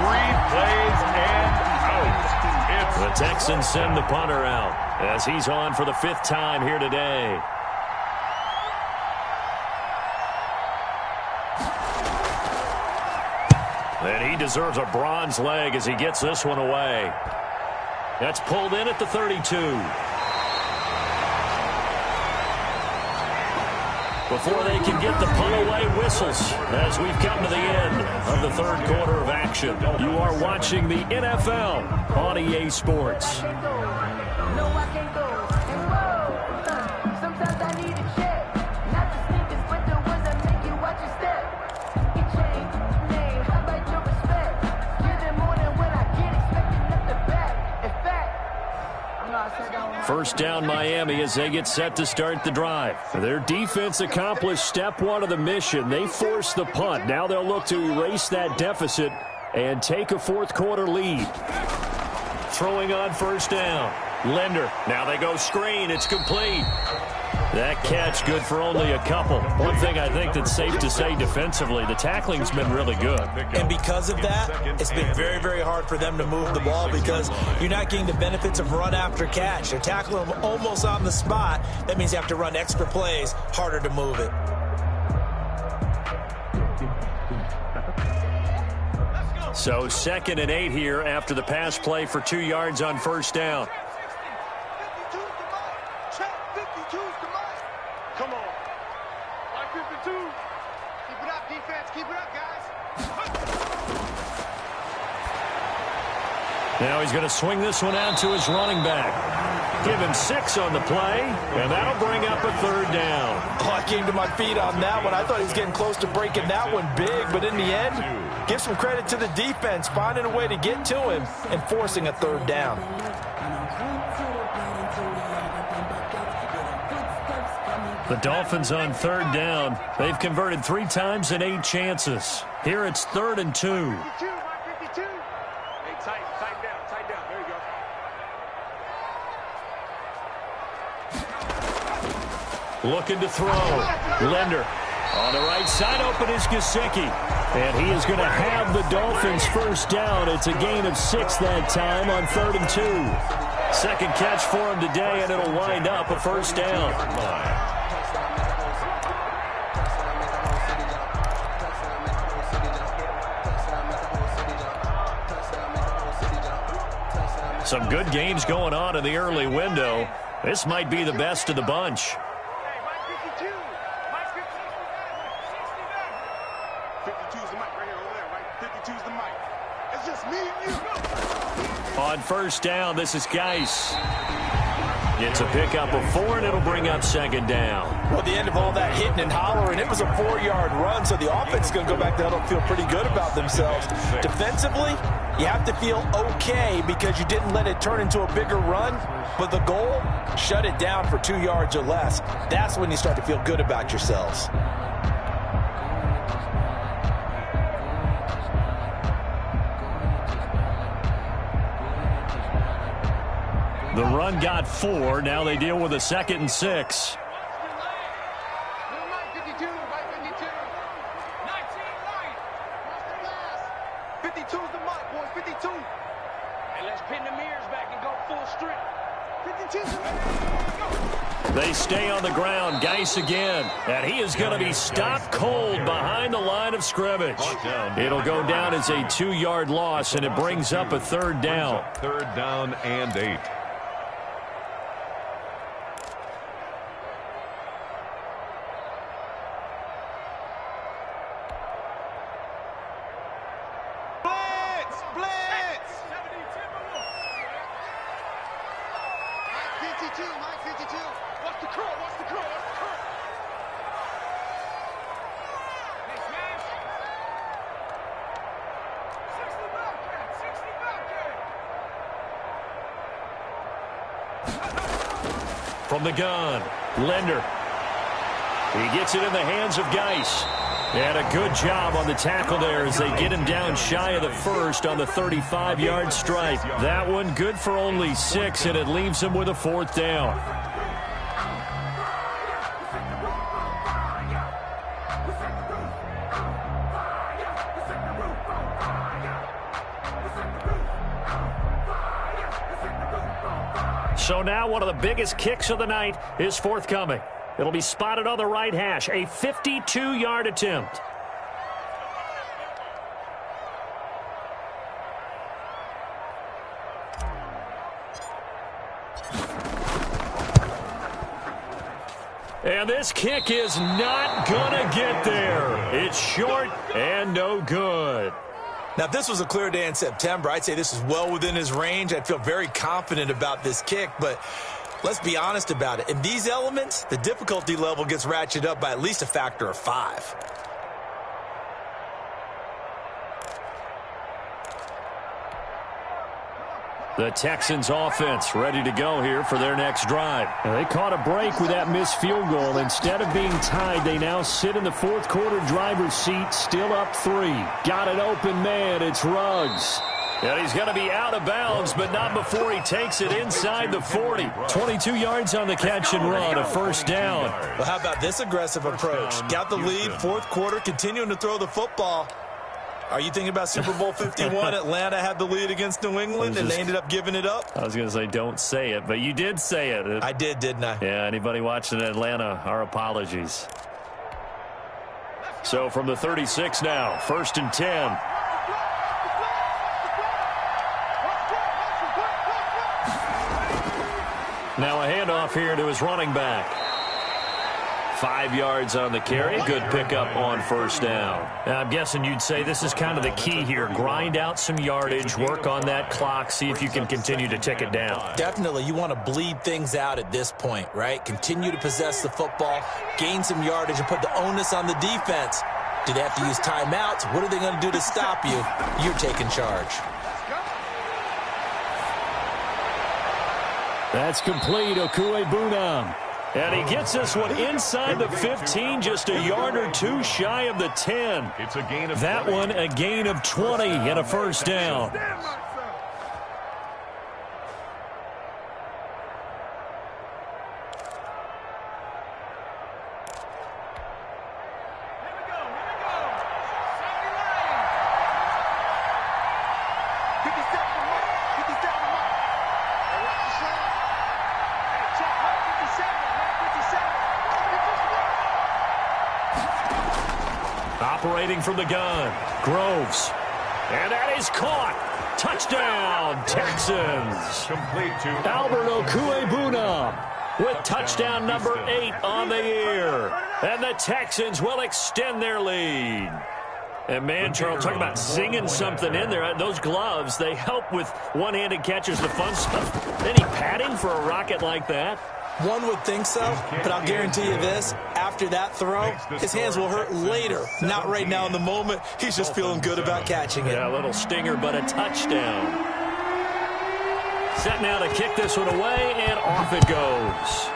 3 plays and out. The Texans send the punter out as he's on for the 5th time here today. And he deserves a bronze leg as he gets this one away. That's pulled in at the 32. before they can get the punt away whistles as we've come to the end of the third quarter of action. You are watching the NFL on EA Sports. First down Miami as they get set to start the drive. Their defense accomplished step one of the mission. They forced the punt. Now they'll look to erase that deficit and take a fourth quarter lead. Throwing on first down. Linder. Now they go screen. It's complete. That catch good for only a couple. One thing I think that's safe to say defensively, the tackling's been really good. And because of that, it's been very, very hard for them to move the ball because you're not getting the benefits of run after catch. They're tackling them almost on the spot. That means you have to run extra plays, harder to move it. So 2nd and 8 here after the pass play for 2 yards on first down. Come on. 52. Keep it up, defense. Keep it up, guys. Now he's going to swing this one out to his running back. Give him 6 on the play, and that'll bring up a third down. Oh, I came to my feet on that one. I thought he was getting close to breaking that one big, but in the end, give some credit to the defense, finding a way to get to him and forcing a third down. The Dolphins on third down. They've converted 3 times in 8 chances. Here it's 3rd and 2. 52, 52. Hey, tighten down. There you go. Looking to throw. Linder. On the right side, open is Gesicki. And he is going to have the Dolphins first down. It's a gain of 6 that time on 3rd and 2. Second catch for him today, and it'll wind up a first down. Some good games going on in the early window. This might be the best of the bunch. Hey, Mike 52. Mike 52. 52's the mic right here over there, right? 52's the mic. It's just me and you. On first down, this is Geis. Gets a pickup of 4, and it'll bring up 2nd down. Well, at the end of all that hitting and hollering, it was a 4-yard run, so the offense is going to go back there and feel pretty good about themselves. Defensively, you have to feel okay because you didn't let it turn into a bigger run, but the goal, shut it down for 2 yards or less. That's when you start to feel good about yourselves. The run got 4. Now they deal with a 2nd and 6. Mike 52. Mike 52. 19 right. 52's the mic, boys. 52. And let's pin the mirrors back and go full strength. 52's the mic. They stay on the ground. Geis again. And he is going to be stopped cold behind the line of scrimmage. It'll go down as a 2-yard loss, and it brings up a 3rd down. 3rd down and 8. From the gun, Linder. He gets it in the hands of Geis. And a good job on the tackle there as they get him down shy of the first on the 35-yard stripe. That one good for only 6, and it leaves him with a 4th down. So now one of the biggest kicks of the night is forthcoming. It'll be spotted on the right hash, a 52-yard attempt. And this kick is not going to get there. It's short and no good. Now, if this was a clear day in September, I'd say this is well within his range. I'd feel very confident about this kick, but let's be honest about it. In these elements, the difficulty level gets ratcheted up by at least a factor of 5. The Texans offense ready to go here for their next drive. And they caught a break with that missed field goal. Instead of being tied, they now sit in the fourth quarter driver's seat, still up 3. Got an open man. It's Ruggs. And he's going to be out of bounds, but not before he takes it inside the 40. 22 yards on the catch and run, a first down. Well, how about this aggressive approach? Got the lead, fourth quarter, continuing to throw the football. Are you thinking about Super Bowl 51? Atlanta had the lead against New England, and they ended up giving it up? I was going to say don't say it, but you did say it. I did, didn't I? Yeah, anybody watching Atlanta, our apologies. So from the 36 now, 1st and 10. Now a handoff here to his running back. 5 yards on the carry. Good pickup on first down. Now, I'm guessing you'd say this is kind of the key here. Grind out some yardage, work on that clock, see if you can continue to tick it down. Definitely. You want to bleed things out at this point, right? Continue to possess the football, gain some yardage, and put the onus on the defense. Do they have to use timeouts? What are they going to do to stop you? You're taking charge. That's complete. Okuebunam. And he gets this one inside the 15, just a yard or 2 shy of the 10. It's a gain of that 20. one a gain of 20 and a first down. Operating from the gun, Groves. And that is caught. Touchdown, Texans. Complete to Albert Okuebunam with touchdown number 8 on the year. And the Texans will extend their lead. And man, Charles, talk about zinging something in there. Those gloves, they help with one-handed catches, the fun stuff. Any padding for a rocket like that? One would think so, but I'll guarantee you this. After that throw, his hands will hurt later. Not right now in the moment. He's just feeling good about catching it. Yeah, a little stinger, but a touchdown. Set now to kick this one away, and off it goes.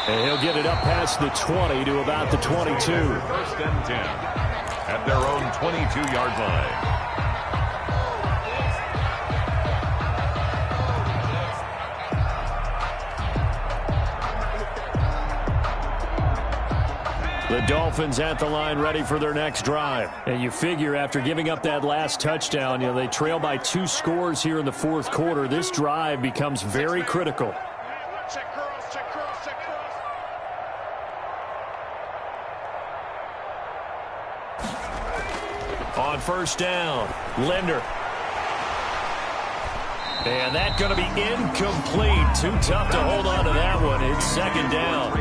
And he'll get it up past the 20 to about the 22. 1st and 10 at their own 22-yard line. The Dolphins at the line ready for their next drive. And you figure after giving up that last touchdown, they trail by 2 scores here in the fourth quarter. This drive becomes very critical. Check cross, check cross, check cross. On first down, Linder. And that's going to be incomplete. Too tough to hold on to that one. It's second down.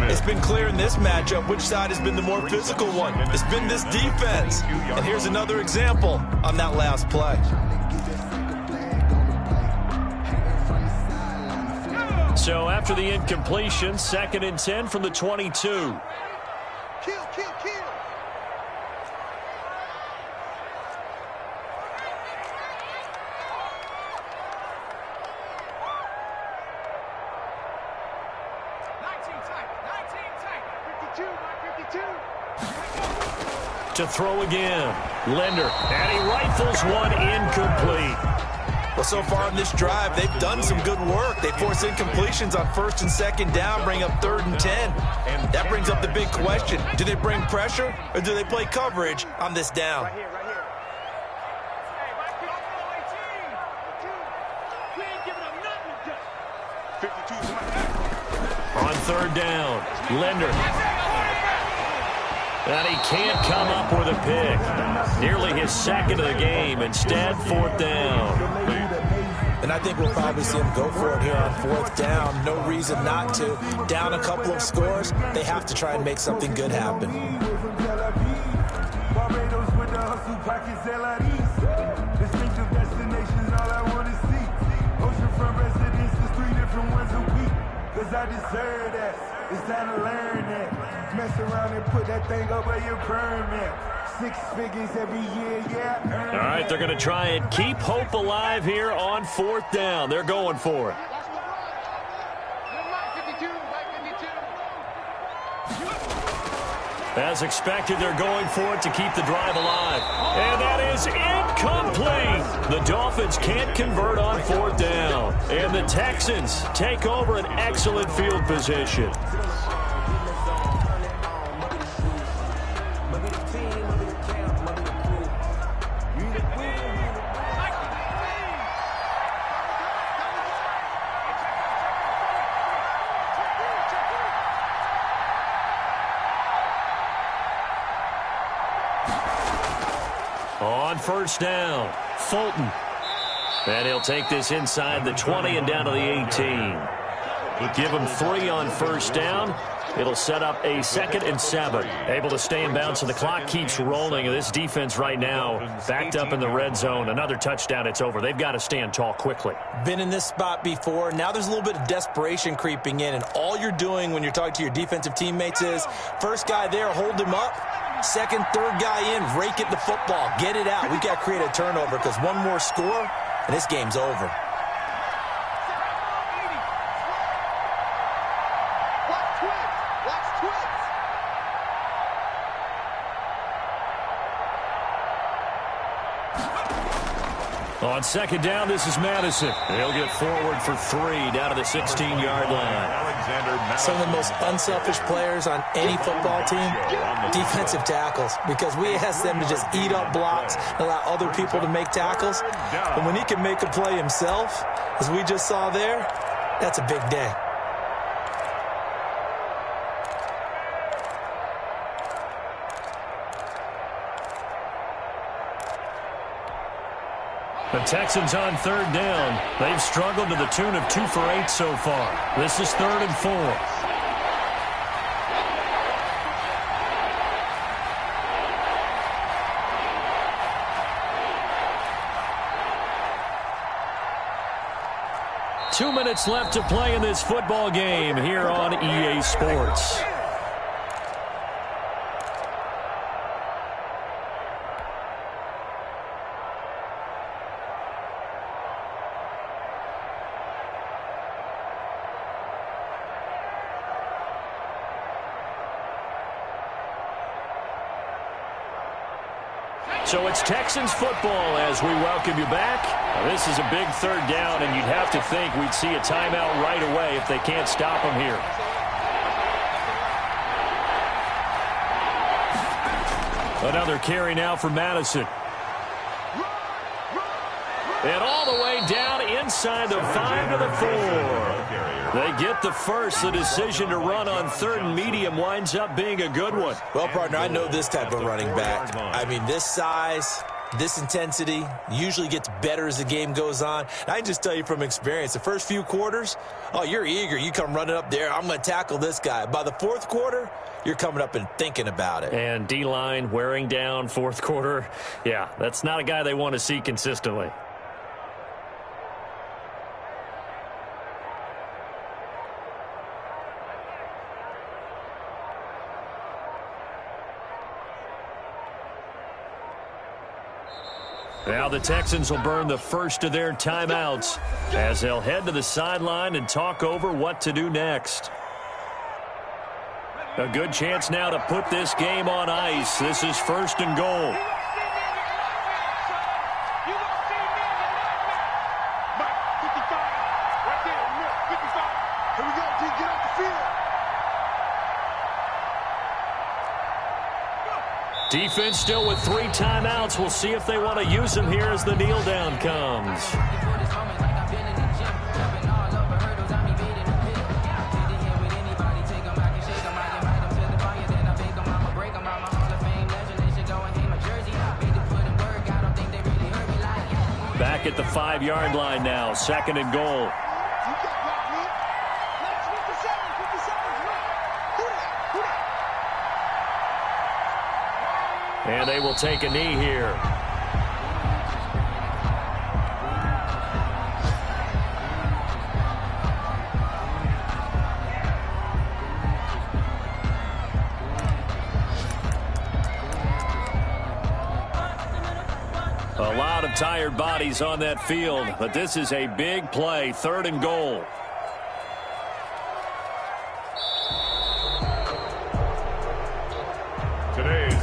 It's been clear in this matchup which side has been the more physical one. It's been this defense. And here's another example on that last play. So after the incompletion, 2nd and 10 from the 22. Kill, kill, kill. To throw again, Linder, and he rifles one incomplete. Well, so far in this drive, they've done some good work. They force incompletions on 1st and 2nd down, bring up 3rd and 10. That brings up the big question. Do they bring pressure, or do they play coverage on this down? Right here, right here. Hey, Mike, 18. We ain't giving up nothing to 52. On 3rd down, Linder. And he can't come up with a pick. Nearly his second of the game. Instead, 4th down. And I think we'll probably see him go for it here on 4th down. No reason not to. Down a couple of scores, they have to try and make something good happen. I deserve that. It's time to learn that. Mess around and put that thing over your permit. 6 figures every year, yeah. All right, they're going to try and keep hope alive here on 4th down. They're going for it. As expected, they're going for it to keep the drive alive. And that is incomplete. The Dolphins can't convert on 4th down. And the Texans take over an excellent field position. On 1st down, Fulton. And he'll take this inside the 20 and down to the 18. Give him 3 on 1st down. It'll set up a 2nd and 7. Able to stay in bounds, so the clock keeps rolling. This defense right now backed up in the red zone. Another touchdown, it's over. They've got to stand tall quickly. Been in this spot before. Now there's a little bit of desperation creeping in, and all you're doing when you're talking to your defensive teammates is first guy there, hold him up. Second, third guy in, rake it the football. Get it out. We've got to create a turnover because one more score, and this game's over. On 2nd down, this is Madison. He'll get forward for 3 down to the 16-yard line. Some of the most unselfish players on any football team, defensive tackles, because we ask them to just eat up blocks, allow other people to make tackles. And when he can make a play himself, as we just saw there, that's a big day. The Texans on 3rd down. They've struggled to the tune of 2 for 8 so far. This is 3rd and 4. Two minutes left to play in this football game here on EA Sports. So it's Texans football as we welcome you back. Now, this is a big 3rd down, and you'd have to think we'd see a timeout right away if they can't stop them here. Another carry now for Madison. And all the way down inside the 5 to the 4. They get the first. The decision to run on 3rd and medium winds up being a good one. Well, partner, I know this type of running back. I mean, this size, this intensity usually gets better as the game goes on. And I can just tell you from experience, the first few quarters, oh, you're eager. You come running up there, I'm going to tackle this guy. By the 4th quarter, you're coming up and thinking about it. And D-line wearing down 4th quarter. Yeah, that's not a guy they want to see consistently. Now the Texans will burn the first of their timeouts as they'll head to the sideline and talk over what to do next. A good chance now to put this game on ice. This is 1st and goal. Defense still with 3 timeouts. We'll see if they want to use them here as the kneel down comes. Back at the 5-yard line now, 2nd and goal. And they will take a knee here. A lot of tired bodies on that field, but this is a big play, 3rd and goal.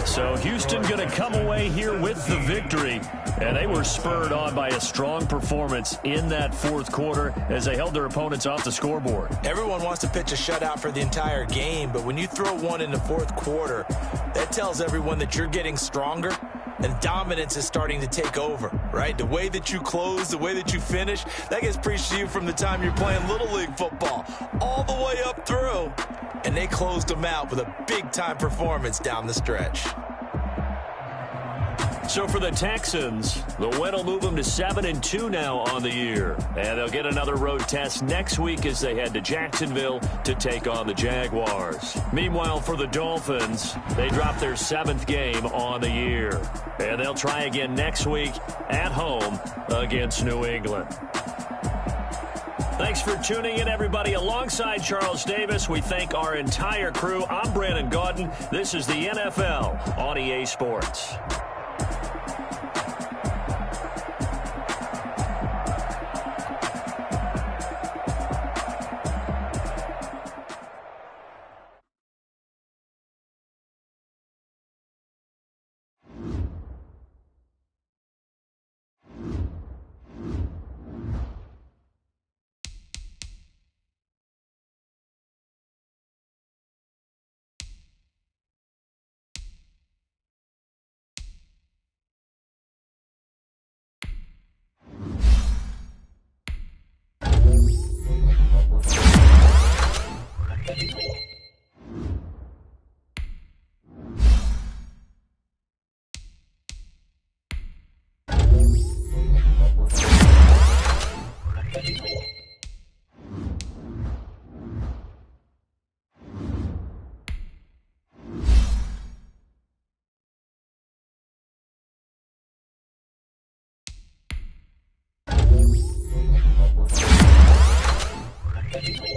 So Houston going to come away here with the victory, and they were spurred on by a strong performance in that 4th quarter as they held their opponents off the scoreboard. Everyone wants to pitch a shutout for the entire game, but when you throw one in the 4th quarter, that tells everyone that you're getting stronger and dominance is starting to take over, right? The way that you close, the way that you finish, that gets preached to you from the time you're playing Little League football all the way up through. And they closed them out with a big-time performance down the stretch. So for the Texans, the win will move them to 7-2 now on the year. And they'll get another road test next week as they head to Jacksonville to take on the Jaguars. Meanwhile, for the Dolphins, they drop their 7th game on the year. And they'll try again next week at home against New England. Thanks for tuning in, everybody. Alongside Charles Davis, we thank our entire crew. I'm Brandon Gaudin. This is the NFL on EA Sports. Thank you.